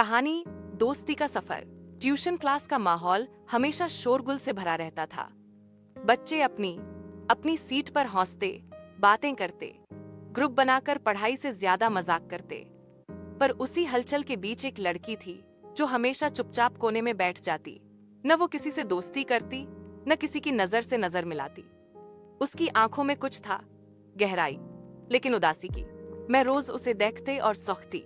कहानी दोस्ती का सफर। ट्यूशन क्लास का माहौल हमेशा शोरगुल से भरा रहता था। बच्चे अपनी अपनी सीट पर हौंसते, बातें करते, ग्रुप बनाकर पढ़ाई से ज्यादा मजाक करते। पर उसी हलचल के बीच एक लड़की थी जो हमेशा चुपचाप कोने में बैठ जाती। न वो किसी से दोस्ती करती, न किसी की नजर से नजर मिलाती। उसकी आंखों में कुछ था, गहराई, लेकिन उदासी की। मैं रोज उसे देखते और सौखती,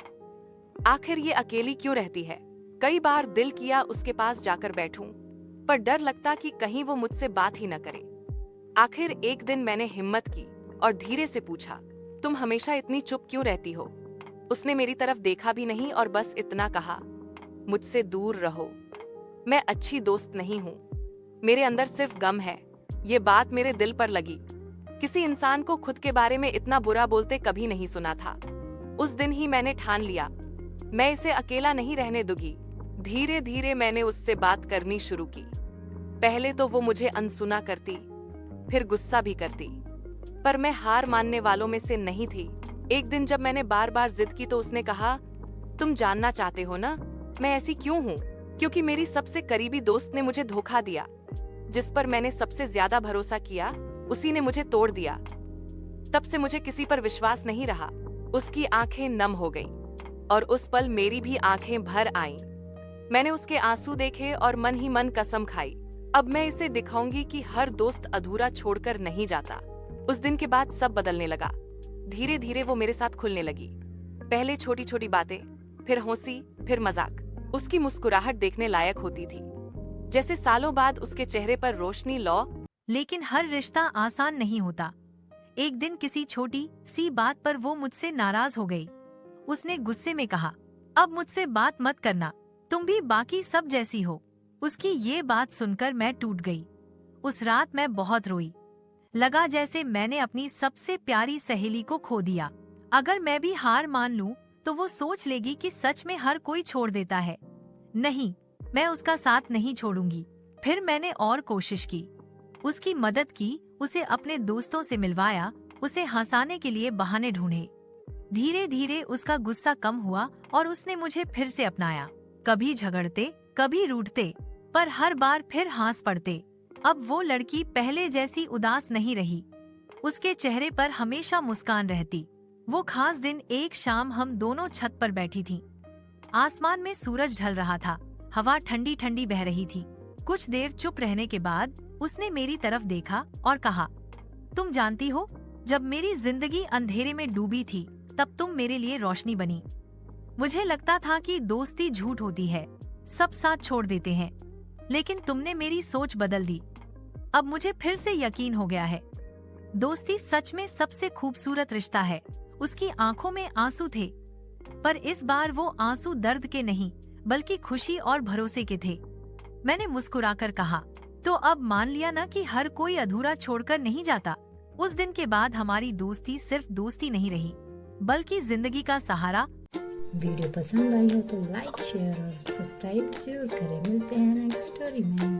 आखिर ये अकेली क्यों रहती है। कई बार दिल किया उसके पास जाकर बैठूं, पर डर लगता कि कहीं वो मुझसे बात ही न करे। आखिर एक दिन मैंने हिम्मत की और धीरे से पूछा, तुम हमेशा इतनी चुप क्यों रहती हो? उसने मेरी तरफ देखा भी नहीं और बस इतना कहा, मुझसे दूर रहो। मैं अच्छी दोस्त नहीं हूँ, मेरे अंदर सिर्फ गम है। ये बात मेरे दिल पर लगी। किसी इंसान को खुद के बारे में इतना बुरा बोलते कभी नहीं सुना था। उस दिन ही मैंने ठान लिया, मैं इसे अकेला नहीं रहने दूंगी। धीरे धीरे मैंने उससे बात करनी शुरू की। पहले तो वो मुझे अनसुना करती, फिर गुस्सा भी करती, पर मैं हार मानने वालों में से नहीं थी। एक दिन जब मैंने बार बार जिद की तो उसने कहा, तुम जानना चाहते हो ना मैं ऐसी क्यों हूँ? क्योंकि मेरी सबसे करीबी दोस्त ने मुझे धोखा दिया। जिस पर मैंने सबसे ज्यादा भरोसा किया, उसी ने मुझे तोड़ दिया। तब से मुझे किसी पर विश्वास नहीं रहा। उसकी आंखें नम हो गईं और उस पल मेरी भी आंखें भर आईं। मैंने उसके आंसू देखे और मन ही मन कसम खाई, अब मैं इसे दिखाऊंगी कि हर दोस्त अधूरा छोड़कर नहीं जाता। उस दिन के बाद सब बदलने लगा। धीरे धीरे वो मेरे साथ खुलने लगी। पहले छोटी छोटी बातें, फिर हंसी, फिर मजाक। उसकी मुस्कुराहट देखने लायक होती थी, जैसे सालों बाद उसके चेहरे पर रोशनी लौ। लेकिन हर रिश्ता आसान नहीं होता। एक दिन किसी छोटी सी बात पर वो मुझसे नाराज हो गई। उसने गुस्से में कहा, अब मुझसे बात मत करना, तुम भी बाकी सब जैसी हो। उसकी ये बात सुनकर मैं टूट गई। उस रात मैं बहुत रोई। लगा जैसे मैंने अपनी सबसे प्यारी सहेली को खो दिया। अगर मैं भी हार मान लूं, तो वो सोच लेगी कि सच में हर कोई छोड़ देता है। नहीं, मैं उसका साथ नहीं छोड़ूंगी। फिर मैंने और कोशिश की, उसकी मदद की, उसे अपने दोस्तों से मिलवाया, उसे हंसाने के लिए बहाने ढूंढे। धीरे धीरे उसका गुस्सा कम हुआ और उसने मुझे फिर से अपनाया। कभी झगड़ते, कभी रूठते, पर हर बार फिर हंस पड़ते। अब वो लड़की पहले जैसी उदास नहीं रही। उसके चेहरे पर हमेशा मुस्कान रहती। वो खास दिन एक शाम हम दोनों छत पर बैठी थीं। आसमान में सूरज ढल रहा था, हवा ठंडी ठंडी बह रही थी। कुछ देर चुप रहने के बाद उसने मेरी तरफ देखा और कहा, तुम जानती हो, जब मेरी जिंदगी अंधेरे में डूबी थी, तब तुम मेरे लिए रोशनी बनी। मुझे लगता था कि दोस्ती झूठ होती है, सब साथ छोड़ देते हैं, लेकिन तुमने मेरी सोच बदल दी। अब मुझे फिर से यकीन हो गया है, दोस्ती सच में सबसे खूबसूरत रिश्ता है। उसकी आंखों में आंसू थे, पर इस बार वो आंसू दर्द के नहीं, बल्कि खुशी और भरोसे के थे। मैंने मुस्कुराकर कहा, तो अब मान लिया ना कि हर कोई अधूरा छोड़कर नहीं जाता। उस दिन के बाद हमारी दोस्ती सिर्फ दोस्ती नहीं रही, बल्कि जिंदगी का सहारा। वीडियो पसंद आई हो तो लाइक, शेयर और सब्सक्राइब जरूर करें। मिलते हैं नेक्स्ट स्टोरी में।